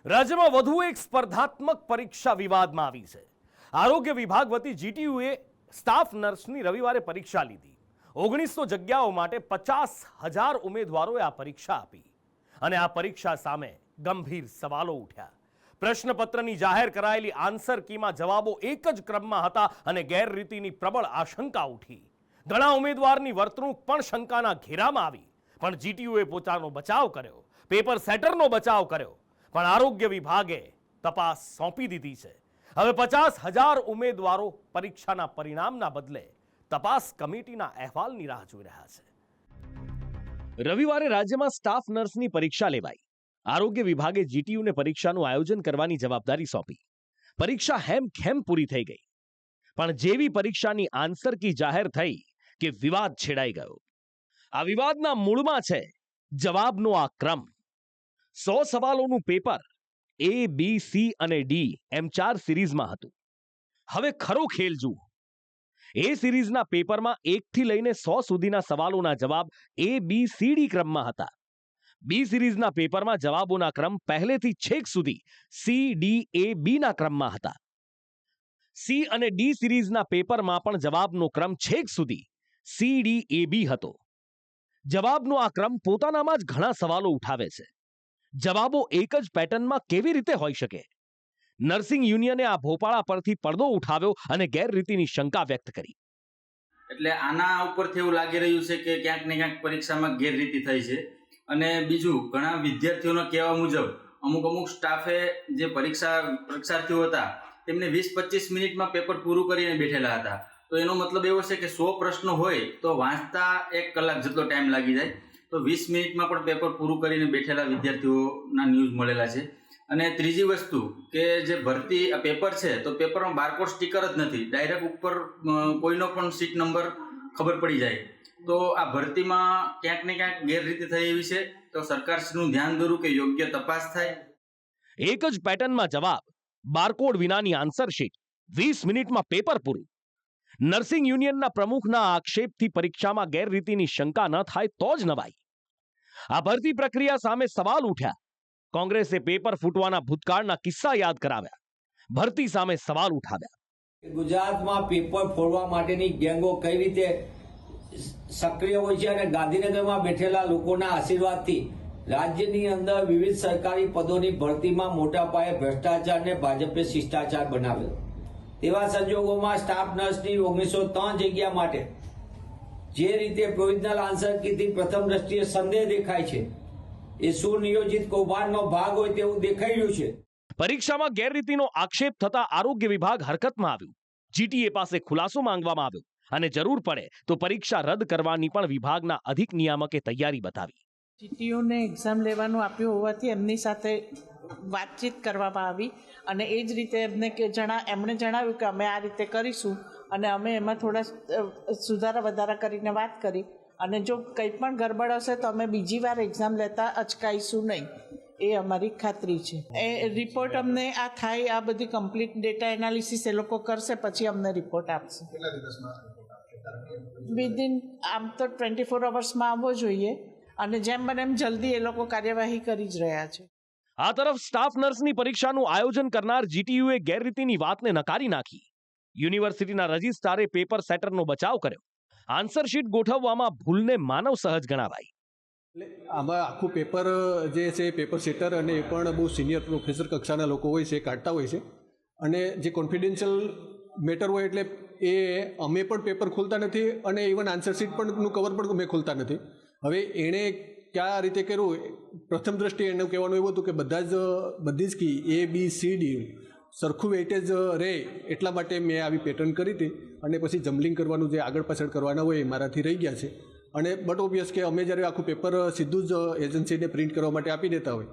રાજ્યમાં વધુ એક સ્પર્ધાત્મક પરીક્ષા વિવાદમાં આવી છે. આરોગ્ય વિભાગ વતી જીટીયુએ સ્ટાફ નર્સની રવિવારે પરીક્ષા લીધી. 1900 જગ્યાઓ માટે 50,000 ઉમેદવારોએ આ પરીક્ષા આપી અને આ પરીક્ષા સામે ગંભીર સવાલો ઉઠ્યા. પ્રશ્નપત્રની જાહેર કરાયેલી આન્સર કીમાં જવાબો એક જ ક્રમમાં હતા અને ગેરરીતિની પ્રબળ આશંકા ઉઠી. ઘણા ઉમેદવારની વર્તણૂક પણ શંકાના ઘેરામાં આવી, પણ જીટીયુએ પોતાનો બચાવ કર્યો, પેપર સેટરનો બચાવ કર્યો, પણ આરોગ્ય વિભાગે તપાસ સોંપી દીધી છે. હવે 50,000 ઉમેદવારો પરીક્ષાના પરિણામના બદલે તપાસ કમિટીના અહેવાલની રાહ જોઈ રહ્યા છે. રવિવારે રાજ્યમાં સ્ટાફ નર્સની પરીક્ષા લેવાઈ. આરોગ્ય વિભાગે જીટીયુને પરીક્ષાનું આયોજન કરવાની જવાબદારી સોંપી. પરીક્ષા હેમખેમ પૂરી થઈ ગઈ, પણ જેવી પરીક્ષાની આન્સર કી જાહેર થઈ કે વિવાદ છેડાઈ ગયો. આ વિવાદના મૂળમાં છે જવાબનો આ ક્રમ. 100 સવાલોનું પેપર A, B, C અને D એમ 4 સિરીઝમાં હતું. હવે ખરો ખેલ જુઓ. A સિરીઝના પેપરમાં 1 થી લઈને 100 સુધીના સવાલોના જવાબ A, B, C, D ક્રમમાં હતા. B સિરીઝના પેપરમાં જવાબોના ક્રમ પહેલેથી છેક સુધી C, D, A, B ના ક્રમમાં હતા. C અને D સિરીઝના પેપરમાં પણ જવાબનો ક્રમ છેક સુધી C, D, A, B હતો. જવાબનો આ ક્રમ પોતાનામાં જ ઘણા સવાલો ઉઠાવે છે. જવાબો એક જ પેટર્નમાં કેવી રીતે હોઈ શકે? નર્સિંગ યુનિયને આ ભોપાળા પરથી પડદો ઉઠાવ્યો અને ગેરરીતિની શંકા વ્યક્ત કરી. એટલે આના ઉપરથી એવું લાગી રહ્યું છે કે ક્યાંક ને ક્યાંક પરીક્ષામાં ગેરરીતિ થઈ છે. અને બીજું, ઘણા વિદ્યાર્થીઓના કહેવા મુજબ અમુક સ્ટાફે જે પરીક્ષાર્થીઓ હતા તેમને 20-25 મિનિટમાં પેપર પૂરું કરીને બેઠેલા હતા. તો એનો મતલબ એવો છે કે 100 પ્રશ્નો હોય તો વાંચતા 1 કલાક જેટલો ટાઈમ લાગી જાય, તો 20 મિનિટમાં પણ પેપર પૂરું કરીને બેઠેલા વિદ્યાર્થીઓના ન્યૂઝ મળેલા છે. અને ત્રીજી વસ્તુ કે જે ભરતી પેપર છે તો પેપરમાં બારકોડ સ્ટીકર જ નથી, ડાયરેક્ટ ઉપર કોઈનો પણ સીટ નંબર ખબર પડી જાય. તો આ ભરતીમાં ક્યાંક ને ક્યાંક ગેરરીતિ થઈ એવી છે. તો સરકારશ્રીનું ધ્યાન દોરું કે યોગ્ય તપાસ થાય. એક જ પેટર્નમાં જવાબ, બારકોડ વિનાની આન્સર શીટ, 20 મિનિટમાં પેપર પૂરું. નર્સિંગ યુનિયનના પ્રમુખના આક્ષેપથી પરીક્ષામાં ગેરરીતિની શંકા ન થાય તો જ નવાઈ. આ ભરતી પ્રક્રિયા સામે સવાલ ઉઠ્યા. કોંગ્રેસે પેપર ફૂટવાના ભૂતકાળના કિસ્સા યાદ કરાવ્યા. ભરતી સામે સવાલ ઉઠાવ્યા. ગુજરાતમાં પેપર ફોડવા માટેની ગેંગો કઈ રીતે સક્રિય હોય છે અને ગાંધીનગરમાં બેઠેલા લોકોના આશીર્વાદથી રાજ્યની અંદર વિવિધ સરકારી પદોની ભરતીમાં મોટા પાયે ભ્રષ્ટાચારને ભાજપે શિષ્ટાચાર બનાવ્યો. તેવા સંજોગોમાં સ્ટાફ નર્સની 1903 જગ્યા માટે જે રીતે પ્રોવિઝનલ આન્સર કીથી પ્રથમ દ્રષ્ટિએ સંદેહ દેખાય છે, એ સુનિયોજિત કૌભાંડનો ભાગ હોય તેવું દેખાઈ રહ્યું છે. પરીક્ષામાં ગેરરીતિનો આક્ષેપ થતા આરોગ્ય વિભાગ હરકતમાં આવ્યું. જીટીએ પાસે ખુલાસો માંગવામાં આવ્યો અને જરૂર પડે તો પરીક્ષા રદ કરવાની પણ વિભાગના અધિક નિયામકે તૈયારી બતાવી. જીટીયુને એક્ઝામ લેવાનું આપ્યું હોવાથી એમની સાથે વાતચીત કરવામાં આવી અને એ જ રીતે એમણે જણાવ્યું કે અમે આ રીતે કરીશું અને અમે એમાં થોડા સુધારા વધારા કરીને વાત કરી અને જો કંઈ પણ ગરબડ હશે તો અમે બીજી વાર એક્ઝામ લેતા અચકાઈશું નહીં, એ અમારી ખાતરી છે. એ રિપોર્ટ અમને આ થાય, આ બધી કમ્પ્લીટ ડેટા એનાલિસિસ એ લોકો કરશે, પછી અમને રિપોર્ટ આપશે. વિધિન આમ તો 24 અવર્સમાં આવવો જોઈએ અને જેમ બને એમ જલ્દી એ લોકો કાર્યવાહી કરી જ રહ્યા છે. આ તરફ સ્ટાફ નર્સની પરીક્ષાનું આયોજન કરનાર જીટીયુએ ગેરરીતિની વાતને નકારી નાખી. યુનિવર્સિટીના રજિસ્ટ્રારે પેપર સેટરનો બચાવ કર્યો. આન્સર શીટ ગોઠવવામાં ભૂલને માનવ સહજ ગણાવાઈ. એટલે આમાં આખું પેપર જે છે પેપર સેટર અને એ પણ બહુ સિનિયર પ્રોફેસર કક્ષાના લોકો હોય છે, કાઢતા હોય છે. અને જે કોન્ફિડેન્શિયલ મેટર હોય એટલે એ અમે પણ પેપર ખોલતા નથી અને ઇવન આન્સર શીટ પણનું કવર પણ અમે ખોલતા નથી. હવે એણે કયા રીતે કર્યું, પ્રથમ દ્રષ્ટિએ એનું કહેવાનું એવું હતું કે બધી જ કી A, B, C, D સરખું વેઇટેજ રહે એટલા માટે મેં આવી પેટર્ન કરી હતી અને પછી જમ્બલિંગ કરવાનું જે આગળ પાછળ કરવાના હોય એ મારાથી રહી ગયા છે. અને બટ ઓબ્વિયસ કે અમે જ્યારે આખું પેપર સીધું જ એજન્સીને પ્રિન્ટ કરવા માટે આપી દેતા હોય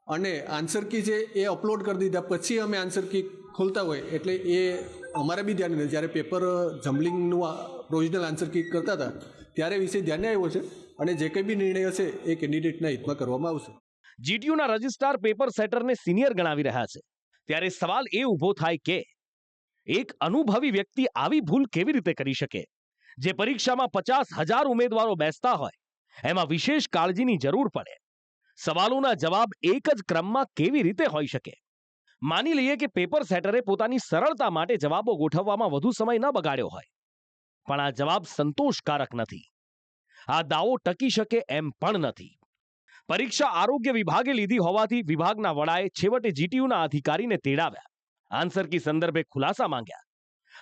અને આન્સર કી છે એ અપલોડ કરી દીધા પછી અમે આન્સર કી ખોલતા હોય એટલે એ અમારે બી ધ્યાન નથી. જ્યારે પેપર જમ્બલિંગનું પ્રોવિઝનલ આન્સર કી કરતા હતા ત્યારે વિષય ધ્યાને આવ્યો છે અને જે કંઈ બી નિર્ણય હશે એ કેન્ડિડેટના હિતમાં કરવામાં આવશે. જીટીયુના રજિસ્ટ્રાર પેપર સેટરને સિનિયર ગણાવી રહ્યા છે, ત્યારે સવાલ એ ઊભો થાય કે એક અનુભવી વ્યક્તિ આવી ભૂલ કેવી રીતે કરી શકે? જે પરીક્ષામાં 50,000 ઉમેદવારો બેસતા હોય એમાં વિશેષ કાળજીની જરૂર પડે. સવાલોના જવાબ એક જ ક્રમમાં કેવી રીતે હોઈ શકે? માની લઈએ કે પેપર સેટરે પોતાની સરળતા માટે જવાબો ગોઠવવામાં વધુ સમય ન બગાડ્યો હોય, પણ આ જવાબ સંતોષકારક નથી. આ દાવો ટકી શકે એમ પણ નથી. પરીક્ષા આરોગ્ય વિભાગે લીધી હોવાથી વિભાગના વડાએ છેવટે જીટીયુના અધિકારીને તેડાવ્યા, આન્સર કી સંદર્ભે ખુલાસા માંગ્યા.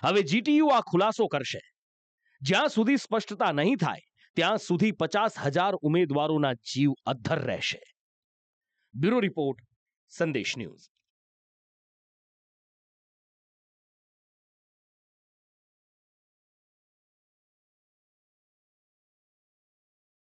હવે જીટીયુ આ ખુલાસો કરશે. જ્યાં સુધી સ્પષ્ટતા નહીં થાય ત્યાં સુધી 50,000 ઉમેદવારોના જીવ અદ્ધર રહેશે. બ્યુરો રિપોર્ટ, સંદેશ ન્યૂઝ.